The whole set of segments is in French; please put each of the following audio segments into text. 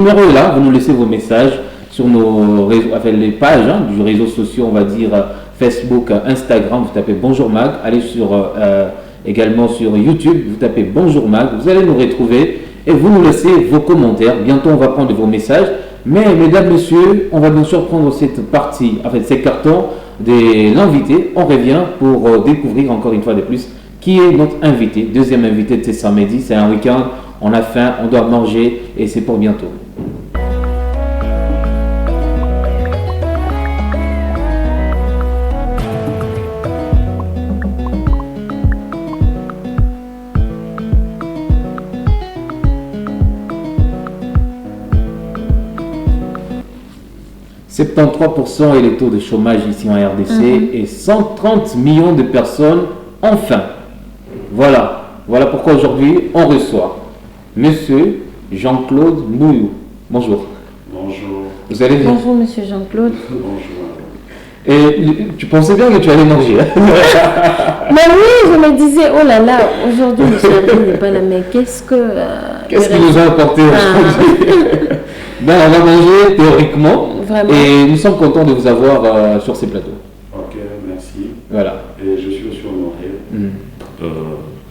Le numéro est là, vous nous laissez vos messages sur nos réseaux, enfin, les pages du réseau social, on va dire Facebook, Instagram, vous tapez Bonjour Mag, allez également sur YouTube, vous tapez Bonjour Mag, vous allez nous retrouver et vous nous laissez vos commentaires. Bientôt on va prendre vos messages, mais mesdames, messieurs, on va bien sûr prendre cette partie, ces cartons de l'invité. On revient pour découvrir encore une fois de plus qui est notre invité, deuxième invité de ce samedi. C'est un week-end, on a faim, on doit manger et c'est pour bientôt. 73% est le taux de chômage ici en RDC et 130 millions de personnes ont faim. Voilà pourquoi aujourd'hui on reçoit Monsieur Jean-Claude Mouyou. Bonjour. Bonjour. Vous allez bien? Bonjour Monsieur Jean-Claude. Bonjour. Et tu pensais bien que tu allais manger. Mais oui, je me disais, oh là là, aujourd'hui Monsieur Abdel n'est pas là, mais qu'est-ce qu'il nous a apporté aujourd'hui? Ben, on va manger théoriquement. Vraiment. Et nous sommes contents de vous avoir sur ces plateaux. Ok, merci. Voilà. Et je suis aussi honoré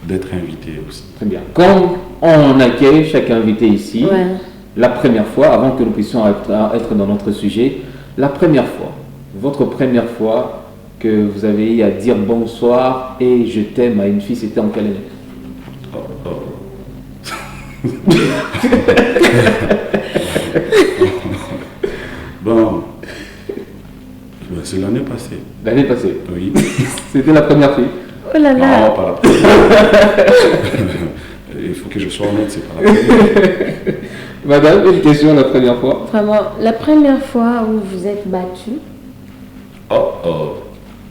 d'être invité aussi. Très bien. Comme on accueille chaque invité ici, la première fois, avant que nous puissions être dans notre sujet, la première fois, votre première fois que vous avez eu à dire bonsoir et je t'aime à une fille, c'était en quelle année? Bon, c'est l'année passée. L'année passée? Oui. C'était la première fille? Oh là là. Non, pas la première. Il faut que je sois honnête, c'est pas la première. Madame, une question la première fois? Vraiment, la première fois où vous êtes battu?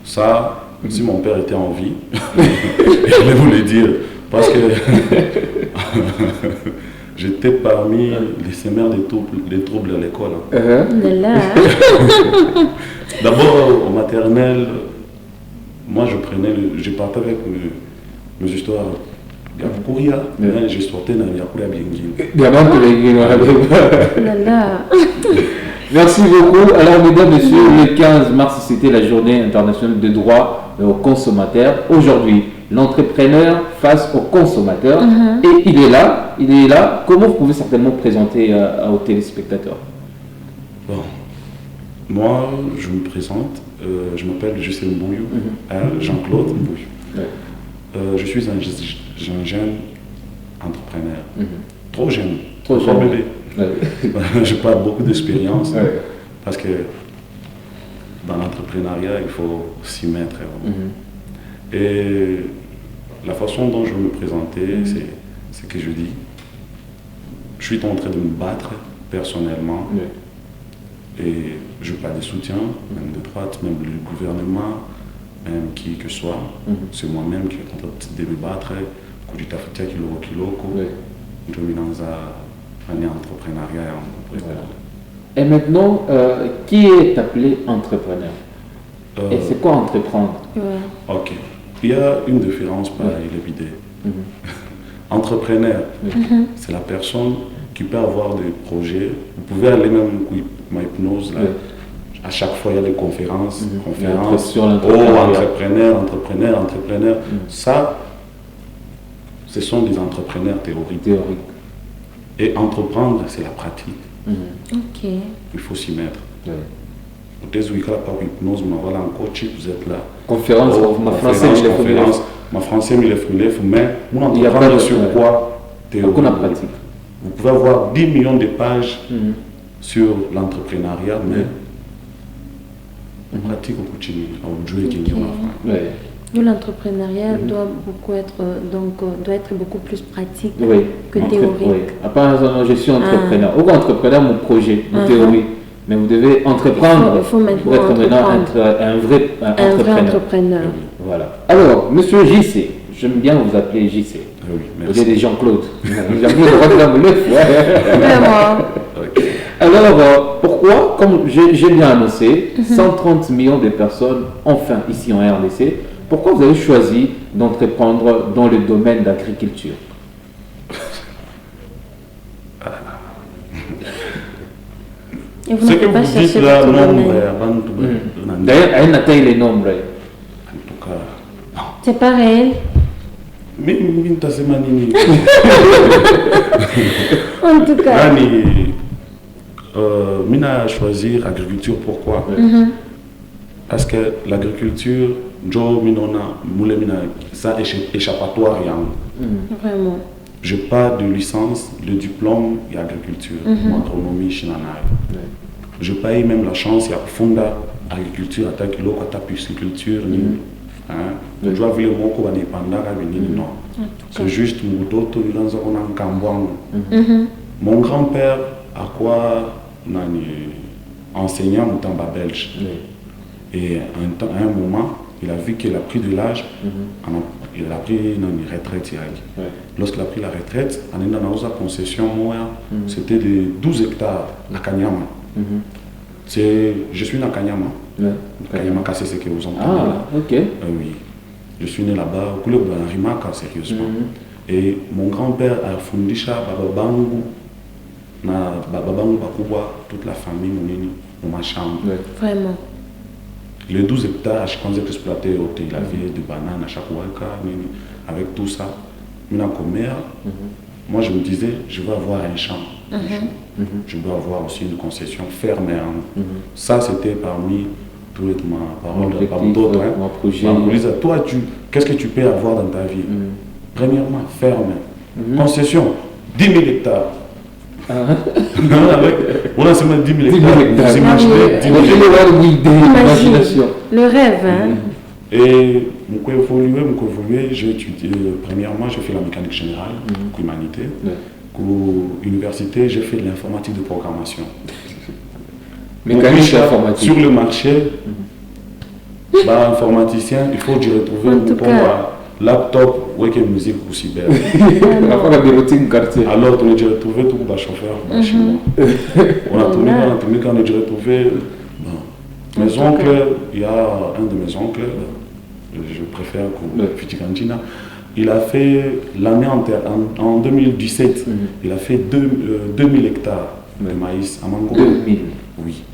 Ça, si mon père était en vie, je vais vous le dire. Parce que j'étais parmi les semeurs des troubles à l'école. Oh là là. D'abord, au maternel, moi je partais avec mes histoires. Je sortais dans Yakuria Là. Merci beaucoup. Alors, mesdames, messieurs, le 15 mars, c'était la journée internationale de droit aux consommateurs. Aujourd'hui, l'entrepreneur face aux consommateurs. Et il est là. Comment vous pouvez certainement présenter aux téléspectateurs? Bon, moi, je me présente. Je m'appelle Justin Mouyou, Jean-Claude Mouyou. Je suis un jeune entrepreneur. Trop jeune. Trop jeune. Bébé. Je n'ai pas beaucoup d'expérience parce que dans l'entrepreneuriat, il faut s'y mettre. Et la façon dont je vais me présenter, c'est que je dis, je suis en train de me battre personnellement et je n'ai pas de soutien, même de droite, même du gouvernement, même qui que soit. C'est moi-même qui est en train de me battre. Et maintenant, qui est appelé entrepreneur? Et c'est quoi entreprendre? Ok. Il y a une différence par l'idée. Entrepreneur, c'est la personne qui peut avoir des projets. Vous pouvez aller même ma hypnose là. À chaque fois, il y a des conférences. Sur l'entrepreneuriat. Entrepreneur. Ça, ce sont des entrepreneurs théoriques. Et entreprendre, c'est la pratique. Ok. Il faut s'y mettre. Peut-être que par hypnose, vous êtes là. Conférence, ma français, mais on entreprendre sur quoi théorique. Vous pouvez avoir 10 millions de pages sur l'entrepreneuriat, mais pratique au quotidien. L'entrepreneuriat doit être beaucoup plus pratique que théorique. Apparemment, je suis entrepreneur. Ou entrepreneur, mon projet, mon théorie. Mais vous devez entreprendre pour être maintenant un vrai entrepreneur. Voilà. Alors, monsieur JC, j'aime bien vous appeler JC. Oui, merci. Vous êtes Jean-Claude. Jean-Claude Alors, pourquoi, comme j'ai bien annoncé, 130 millions de personnes ont faim ici en RDC, pourquoi vous avez choisi d'entreprendre dans le domaine d'agriculture? Et vous Ce que n'avez pas vous cherché dites là, votre nombre, domaine. D'ailleurs, elle n'a taille les nombres. en tout cas, C'est pas réel. mais Mintasemanini. En tout cas. Mina a choisi l'agriculture, pourquoi? Parce que l'agriculture, Joe Minona, Moule Mina, ça échappatoire. Vraiment. Je n'ai pas de licence, de diplôme et agriculture, en agronomie, chinanaï. Je n'ai pas eu même la chance, il y a fonda agriculture, attaque l'eau, attaque pisciculture, je dois vivre mon cours non. C'est juste mon autre, il mon grand-père, à quoi enseignant en belge. Et à un moment, il a vu qu'il a pris de l'âge, il a pris une retraite. Lorsqu'il a pris la retraite, on est dans la concession, c'était de 12 hectares à Kanyama. Je suis dans Kanyama. Kanyama, c'est ce que vous entendez. Ah, ok. Oui. Je suis né là-bas, au club de Rimaka, sérieusement. Et mon grand-père a fondé Bababangu, Bababangu Bakuba, toute la famille, mon chambre. Vraiment. Les 12 hectares, je pensais exploiter il avait des bananes à chaque waka, avec tout ça. Moi, je me disais, je vais avoir un champ. Je dois avoir aussi une concession fermée. Ça, c'était parmi toutes ma parole, parmi d'autres. Toi, qu'est-ce que tu peux avoir dans ta vie? Premièrement, ferme. Concession, 10 000 hectares. On a seulement 10 000 hectares. Vous imaginez 10 000 hectares. Le rêve, hein? Et je évolué, j'ai étudié, premièrement, j'ai fait la mécanique générale, humanité. Pour l'université, j'ai fait l'informatique de programmation. Mécanique informatique. Sur le marché, informaticien, il faut y retrouver laptop, ouais, musique ou cyber. Alors, on a dû retrouver tout le chauffeur chez moi. On a tourné quand on a dû retrouver. Mes oncles, il y a un de mes oncles, je préfère Futikantina, il a fait l'année en 2017, il a fait 2000 hectares de maïs à Mango. 2000. Oui.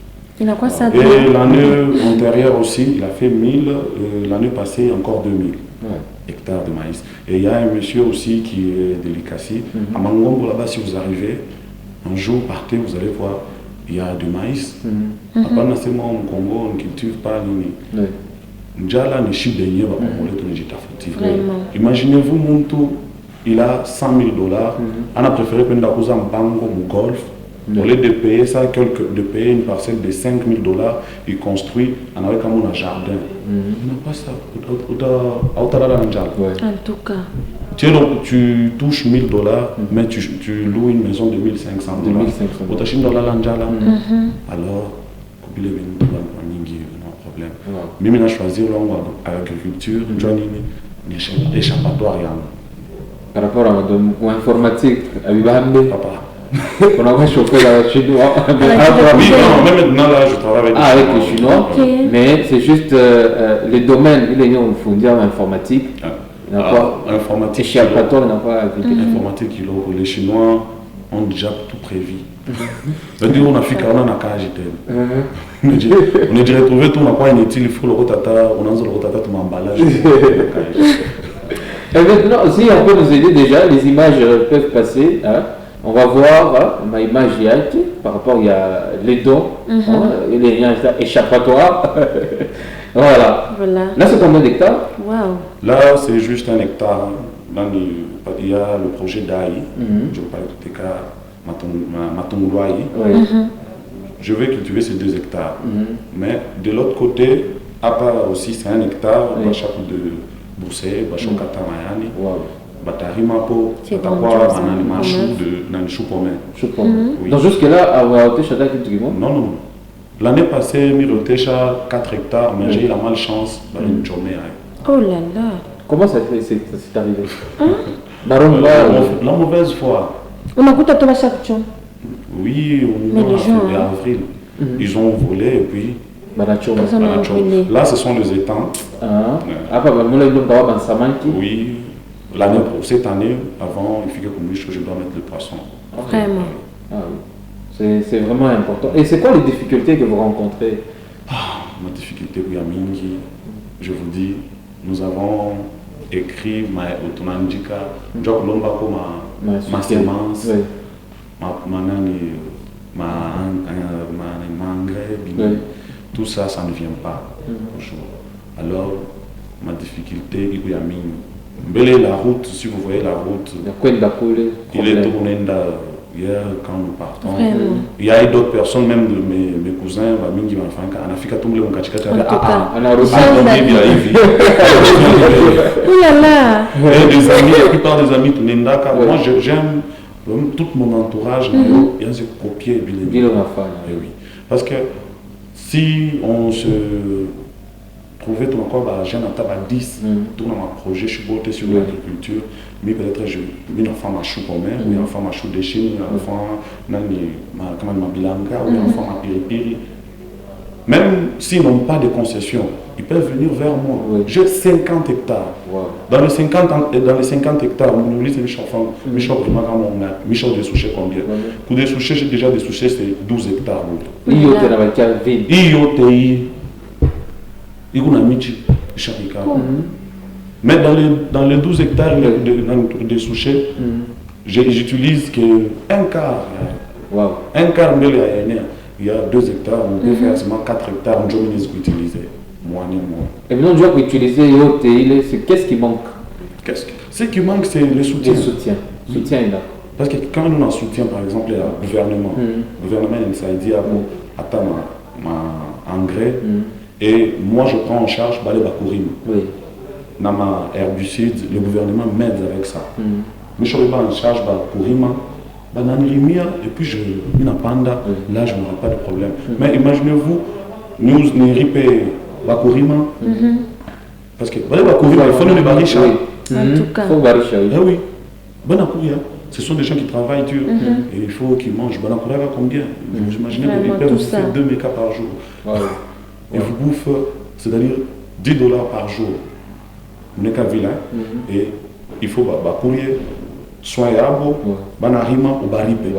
Il a quoi ça? Et l'année antérieure aussi, il a fait 1000, l'année passée encore 2000 hectares de maïs. Et il y a un monsieur aussi qui est de l'Ikassi. À Mangongo, là-bas, si vous arrivez, un jour, partez, vous allez voir, il y a du maïs. Après, c'est moi au Congo, on ne cultive pas. Imaginez-vous, Muntu, il a 100 000 $. On a préféré prendre un bango ou golf. Au lieu de payer ça, de payer une parcelle de 5 000 $, il construit avec un jardin. Il n'a pas ça. En tout cas. Tu touches 1 000 $, mais tu loues une maison de 1 500 $. Alors, il y a un problème. Mais il a choisi l'agriculture, une échappatoire. Par rapport à l'informatique, Papa. On a chauffé la chinois. Oui, non, même maintenant là, je travaille avec les Chinois. Mais c'est juste les domaines, il est fondé en informatique. Informatique. Échappatoire, il n'a pas agriculture. Informatique, les Chinois ont déjà tout prévu. C'est-à-dire on a fait qu'on a un cage. On a déjà retrouvé tout, on n'a pas inutile, il faut le rotata, on a le rotata, tout l'emballage. Et maintenant, si on peut nous aider déjà, les images peuvent passer. On va voir ma image par rapport, il y a les dons, et les liens échappatoires. Voilà. Là, c'est combien d'hectares? Là, c'est juste 1 hectare. Là, il y a le projet d'Aïe. Je vais parler de cas Matongouaï. Je vais cultiver ces 2 hectares. Mais de l'autre côté, à part aussi, c'est 1 hectare, on va chaque de Boussé, Bachokata Mayani. Batarimapo, Batakwara, Bananima, chou pommé. Donc jusque-là, à Waotesha, non. L'année passée, Mirotecha, 4 hectares, mais j'ai eu la malchance d'aller chômer. Oh là là. Comment ça s'est arrivé? La mauvaise foi. On a goûté à toi chaque jour. Oui, on a fait avril. Ils ont volé et puis. Là, ce sont les étangs. Oui. Cette année, avant, il faut que je dois mettre le poisson. Vraiment. C'est vraiment important. Et c'est quoi les difficultés que vous rencontrez? Ma difficulté, oui, Amingi, je vous dis, nous avons écrit ma autonandika, Job Lombako, ma sémence, ma engrais, tout ça, ça ne vient pas. Alors, ma difficulté, il y a la route, si vous voyez la route, il est tourné hier quand nous partons. Vraiment. Il y a d'autres personnes, même de mes cousins, qui m'ont fait un Africa Tumble, on des amis, la plupart des amis, moi j'aime tout mon entourage, il y a ce copier. Oui. Parce que si on se trouvait tout encore, j'ai un tabac 10, tout dans mon projet, je suis botté sur l'agriculture, mais peut-être je vais faire ma chou comme elle, ou une femme ma chou de Chine, ou ma bilanga, ou une femme ma piripiri. Même s'ils n'ont pas de concession, ils peuvent venir vers moi. J'ai 50 hectares. Dans les 50 hectares, on dit que Michel de Souché combien? Pour des souchés, j'ai déjà des souchés, c'est 12 hectares. Mais dans les 12 hectares de souchés, j'utilise qu'un quart. Un quart, il y a 2 hectares, on peut faire seulement 4 hectares, on doit utiliser. Et maintenant, on doit utiliser qu'est-ce qui manque? Ce qui manque, c'est le soutien. Le soutien est là. Parce que quand on a soutien, par exemple, le gouvernement, ça dit à ma engrais, et moi je prends en charge les bakourim. Dans ma herbicide, le gouvernement m'aide avec ça. Mais je ne prends en charge bakourim, et puis je mets un panda, là je n'aurai pas de problème. Mais imaginez-vous, nous n'irripons bakourim, parce que les bakourim, il faut nous les baricha. En tout cas. Oui, ce sont des gens qui travaillent dur et il faut qu'ils mangent. Combien? Vous imaginez qu'ils peuvent faire 2 mécas par jour. Et vous bouffez, c'est-à-dire $10 par jour. On est qu'à vilain et il faut courir, soigner banarima ou baripé.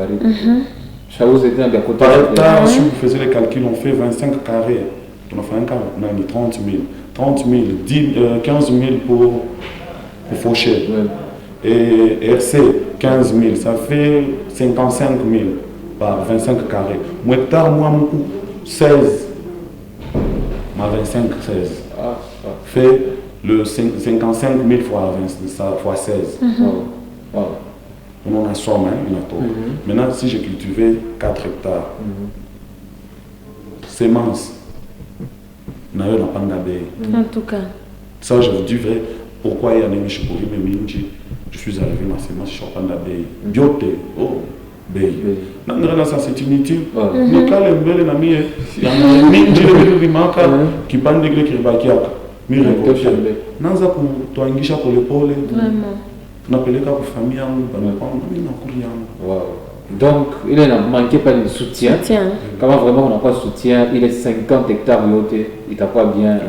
Par hectare, si vous faisiez les calculs, on fait 25 carrés. On a fait un carré, on a mis 30 000. 30 000, 15 000 pour faucher. Et RC, 15 000, ça fait 55 000 par 25 carrés. Mon hectare, moi, mon coût, 16. Ma 25, 16. Fait le 55 000 fois 16. On a somme, Maintenant, si j'ai cultivé 4 hectares, semences, on n'a pas en tout cas. Ça, je vous dis vrai. Pourquoi il y a des gens qui je suis arrivé à ma sémence, je suis en train d'abeille. Biote, Bay. C'est inutile. Mais quand les belles amis, il y a un remarque qui parle de grec qui va qui a mis récolte. Nanza pour toi enguisha pour l'épaule. Vraiment. On appelle ça pour famille, on donc, il n'a manqué pas de soutien. Comment vraiment on n'a pas de soutien? Il est 50 hectares, il t'a pas bien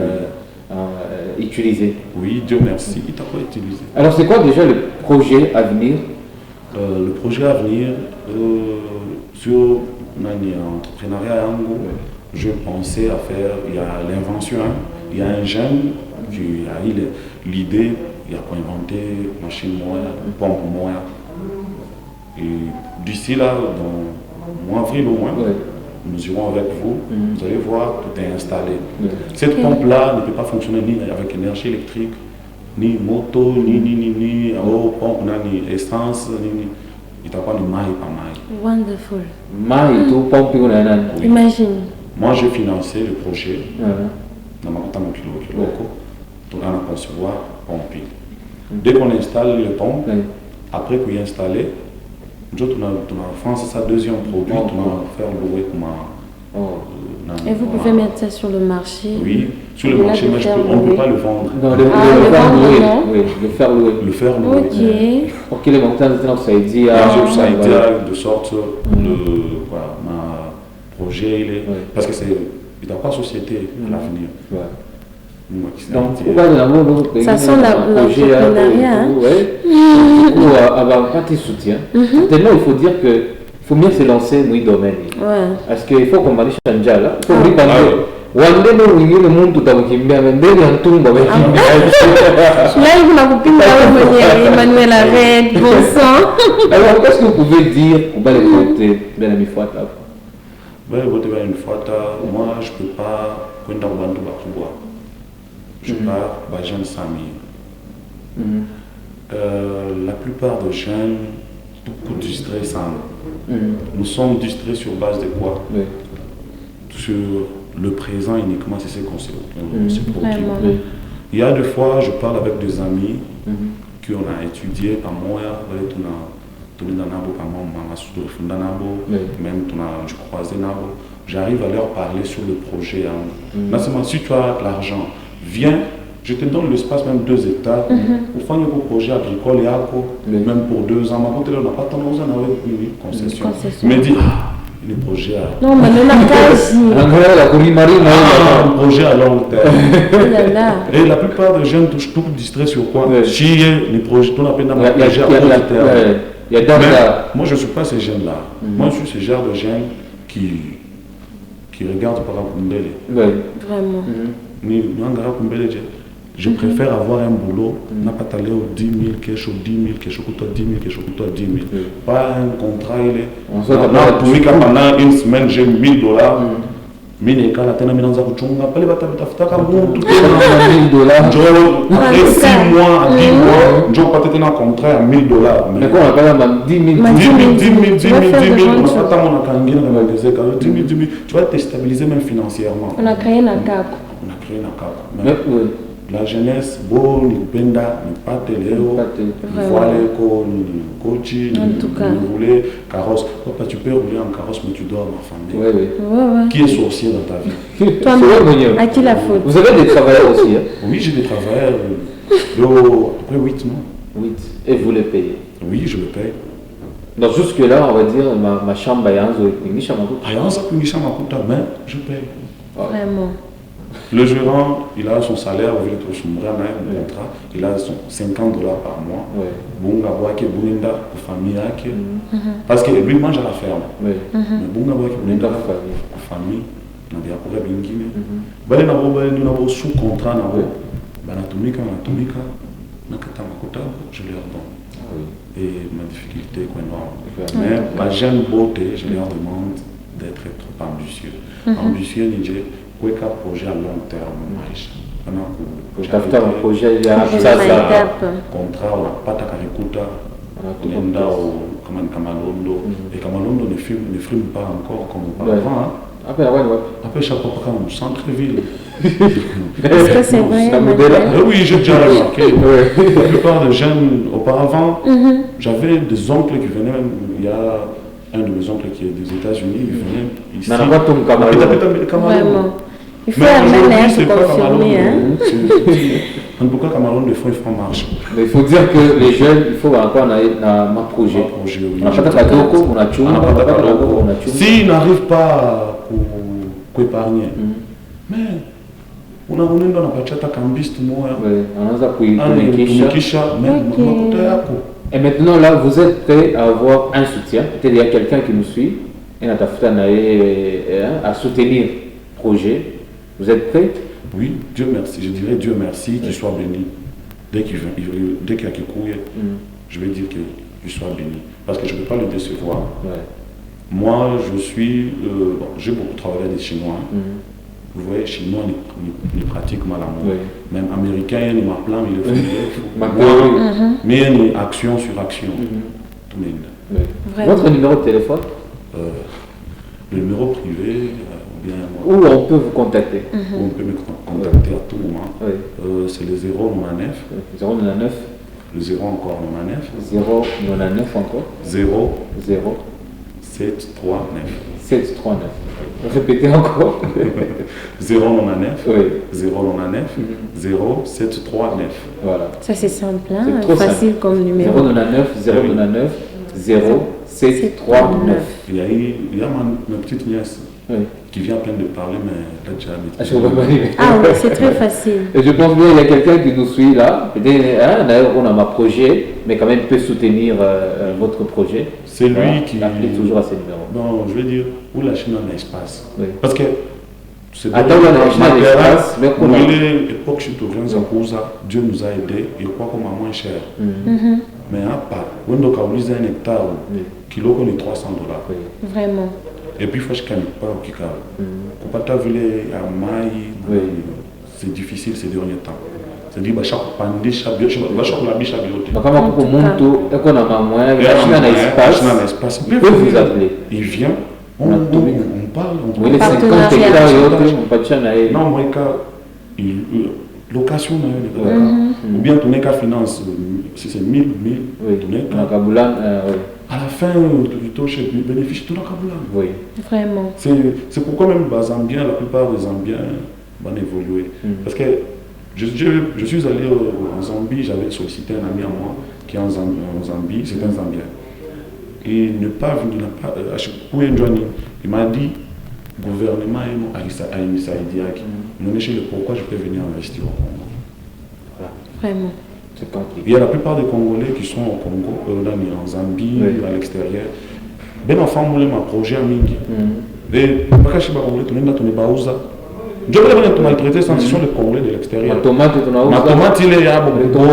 utilisé. Oui, Dieu merci, il t'a pas utilisé. Alors, c'est quoi déjà le projet à venir? Le projet à venir, sur l'entrepreneuriat, je pensais à faire, il y a l'invention, il y a un jeune qui a eu l'idée, il a inventé une machine moyen, une pompe moyen. Et d'ici là, dans mois avril au moins, nous irons avec vous, vous allez voir, tout est installé. Cette pompe-là ne peut pas fonctionner ni avec énergie électrique, ni moto, ni pompe, ni essence, il n'y a pas de maille par maille. Wonderful. Maille, tout pompe, imagine. Moi, j'ai financé le projet dans ma compte pour concevoir pompe. Dès qu'on installe le pompe, après qu'on y installé, nous en France, c'est sa deuxième produit, on va faire louer comme et vous pouvez mettre ça sur le marché? Oui, sur le marché, mais on ne peut pas le vendre. Non, le faire louer. Le faire louer. Ok. Pour qu'il est monté dans ça a dit de sorte ma projet, parce que il n'y a pas de société à l'avenir. Donc, ça sent l'entrepreneuriat. Du coup, avoir pas tes soutiens. Tellement il faut dire que faut mieux se lancer dans le domaine. Ouais. Parce qu'il faut qu'on va changer là. Il faut que wande no wingine muntu takukimbia mbele ya mtumba wewe. Là, il m'a copine Emmanuel Arrête, bon sang. Alors, qu'est-ce que vous pouvez dire pour les côtés de la mi-fois-là? Moi, je ne peux pas prendre un bandeau bakubwa. Je pars, jeune Sami. La plupart des jeunes, beaucoup distraits sans. Nous sommes distraits sur base de quoi? Sur le présent uniquement, c'est ce qu'on se procure. Il y a des fois, je parle avec des amis qui ont étudié par moi, même je croisais Nabo. J'arrive à leur parler sur le projet. Si tu as de l'argent, viens, je te donne l'espace, même 2 hectares, pour faire un projet agricole et même pour 2 ans. On n'a pas tendance à avoir une concession. Mais dis, le projet à... Non, mais on a pas un projet à long terme. Et la plupart des jeunes touchent tout distraits sur quoi? Si les projets, on appelle un projet à long terme. Moi, je ne suis pas ces jeunes-là. Moi, je suis ce genre de jeunes qui regardent par la Vraiment. Je préfère avoir un boulot, n'a pas allé au 10 000, quelque chose, 10 000, quelque chose, 10 000, quelque chose, 10 000. Pas un contrat, pendant une semaine, j'ai 1 000 $. Mais quand la tena minanza kuchunga pale batafutaka mtu après 6 mois à 10 mois ndio upate tena contrat à 1 000 $. Mais quoi on appelle 10 000 on a pas mon kangina na ongezeka 10 000 tu vas te stabiliser même financièrement. On a créé un cap. La jeunesse, bon, ni penda, ni pate leo, ni voile, ni coach, ni rouler, carrosse. Papa, tu peux rouler en carrosse, mais tu dois ma famille. Qui est sorcier dans ta vie? Toi, à qui la faute? Vous avez des travailleurs aussi, hein? Oui, j'ai des travailleurs. Après 8 mois. 8. Et vous les payez? Oui, je le paye. Donc jusque-là, on va dire, ma chambre est en mais je paye. Vraiment. Le gérant, il a son salaire, contrat, il a son 50 $ par mois. Bunga Boake Burinda pour famille. Parce que lui mange à la ferme. Mais Bunga Boake Burinda pour famille, on a des apports bingine. Bale na bo sous contrat na bo. Banatumika, nakata makuta, je leur donne. Et ma difficulté est énorme. Mais ma jeune beauté, je leur demande d'être trop ambitieux. Ambitieux, Niger. Quoi qu'un projet à long terme, un projet contrat, on n'a pas ta caricouta, on est au Kamalondo, et Kamalondo ne filme pas encore comme auparavant. Après chaque fois, quand on centre-ville. Est-ce que c'est vrai? Oui, j'ai déjà remarqué. La plupart des jeunes, auparavant, j'avais des oncles qui venaient même, il y a un de mes oncles qui est des États-Unis, il venait ici. Vraiment. Il faut amener à confirmer. En tout cas, Cameroun, des fois, il faut marcher. Mais il faut dire que les jeunes, il faut encore un projet. On n'a pas de cadeau, on a tout. S'ils n'arrivent pas à épargner, mais on a venu dans la pachata cambiste, moi. On a et maintenant, là, vous êtes prêt à avoir un soutien. Peut-être qu'il y a quelqu'un qui nous suit et à soutenir le projet. Vous êtes prêts? Oui, Dieu merci. Je dirais Dieu merci, qu'il soit béni. Dès qu'il y a Kikouye, je vais dire qu'il soit béni. Parce que je ne peux pas le décevoir. Moi, j'ai beaucoup travaillé des Chinois. Vous voyez, Chinois, ils pratiquent mal l'amour. Même Américains, ils m'ont plan, ils le font. Mais il y a action sur action. Tout le monde. Votre numéro de téléphone? Le numéro privé, où on peut vous contacter? Où on peut me contacter à tout moment. C'est le 099. 099. Le 0 encore 99. 099 encore. 0. 0. 739. 739. Répétez encore. 099. Oui. 099. 0739. Voilà. Ça c'est simple, hein? Facile comme numéro. 099 099 0 739. Il y a ma petite nièce qui vient à peine de parler, mais elle a déjà habitué. Ah oui, c'est très facile. Et je pense bien qu'il y a quelqu'un qui nous suit là. D'ailleurs, on a un projet, mais quand même peut soutenir votre projet. C'est lui qui... Appelez toujours à ce numéro. Non, je veux dire, où la Chine a un espace. Oui. Parce que... c'est attends, la Chine a un espace, mais qu'on a... l'époque chez Dieu nous a aidés, et quoi qu'on a moins cher. Mais à part, on doit utiliser un hectare, kilo qu'on est $300. Vraiment. Et puis, il faut que je ne pas au Kika. Quand tu as vu à Maï, c'est difficile ces derniers temps. C'est-à-dire que chaque pandé, chaque biche, chaque la biche, chaque biche. Donc, comment on monte, et qu'on a moins, il y a un espace. Il peut vous appeler. Il vient, on parle. Oui, les 50 hectares et autres, on peut pas dire. Non, moi, location, ou bien ton écart finance, si c'est 1000, ton écart. À la fin, tu touches le bénéfice de ton Kaboulan. Oui. Vraiment. C'est pourquoi même les Zambiens, la plupart des Zambiens vont évoluer. Parce que je suis allé en Zambie, j'avais sollicité un ami à moi qui est en Zambie, c'est un Zambien. Et il m'a dit, le gouvernement a émis ça, il dit, pourquoi je peux venir investir au Congo. Vraiment. Il y a la plupart des Congolais qui sont au Congo, en Zambie, à l'extérieur. Ben enfant, moi, ma projet à Mingi. Et pas que je suis pas Congolais, tu n'es pas Baouza. Je vais aller te maltraiter sans ce sont les Congolais de l'extérieur. Ma tomate, il est à beaucoup.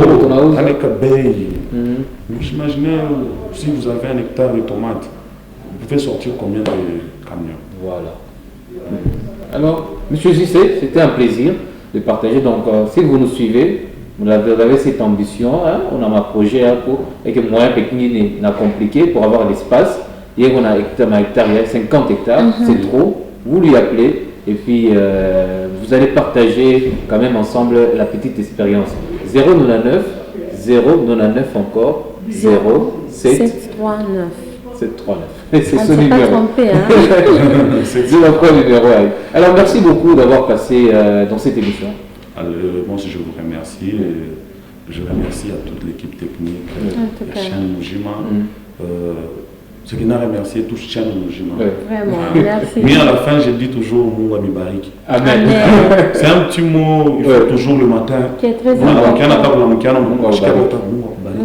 Imaginez si vous avez un hectare de tomates, vous pouvez sortir combien de camions? Voilà. Alors, monsieur Gissé, c'était un plaisir de partager. Donc, si vous nous suivez, vous avez cette ambition, on a un projet avec un moyen petit n'a compliqué pour avoir l'espace. Hier, on a un hectare, il y a 50 hectares, c'est trop. Vous lui appelez et puis vous allez partager quand même ensemble la petite expérience. 099 099 encore 739. 739. C'est ce numéro. Pas trompé, C'est notre numéro. Alors, merci beaucoup d'avoir passé dans cette émission. Alors, moi aussi, je vous remercie. Je remercie à toute l'équipe technique, la chaîne Mujima. Ce qui n'a remercié toute chaîne Mujima. Vraiment, merci. Mais à la fin, je dis toujours Mungu Amibariki. Amen. C'est un petit mot, il faut toujours le matin. Qui est très important.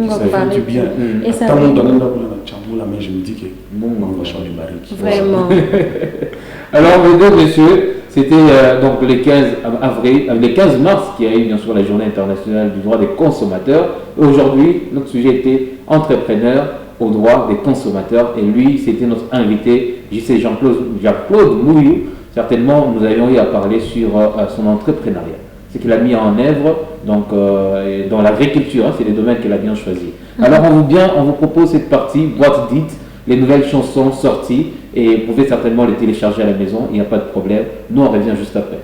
Ça fait du bien. Et ça je me dis que vraiment. Alors, mesdames, messieurs, c'était donc les 15 avril, les 15 mars qui a eu bien sûr la journée internationale du droit des consommateurs. Aujourd'hui, notre sujet était entrepreneur au droit des consommateurs et lui, c'était notre invité, JC Jean-Claude Mouillou. Certainement, nous avions eu à parler sur son entrepreneuriat. Ce qu'il a mis en œuvre donc, dans l'agriculture, c'est les domaines qu'il a bien choisis. Alors, on vous propose cette partie, boîte dite, les nouvelles chansons sorties et vous pouvez certainement les télécharger à la maison, il n'y a pas de problème. Nous, on revient juste après.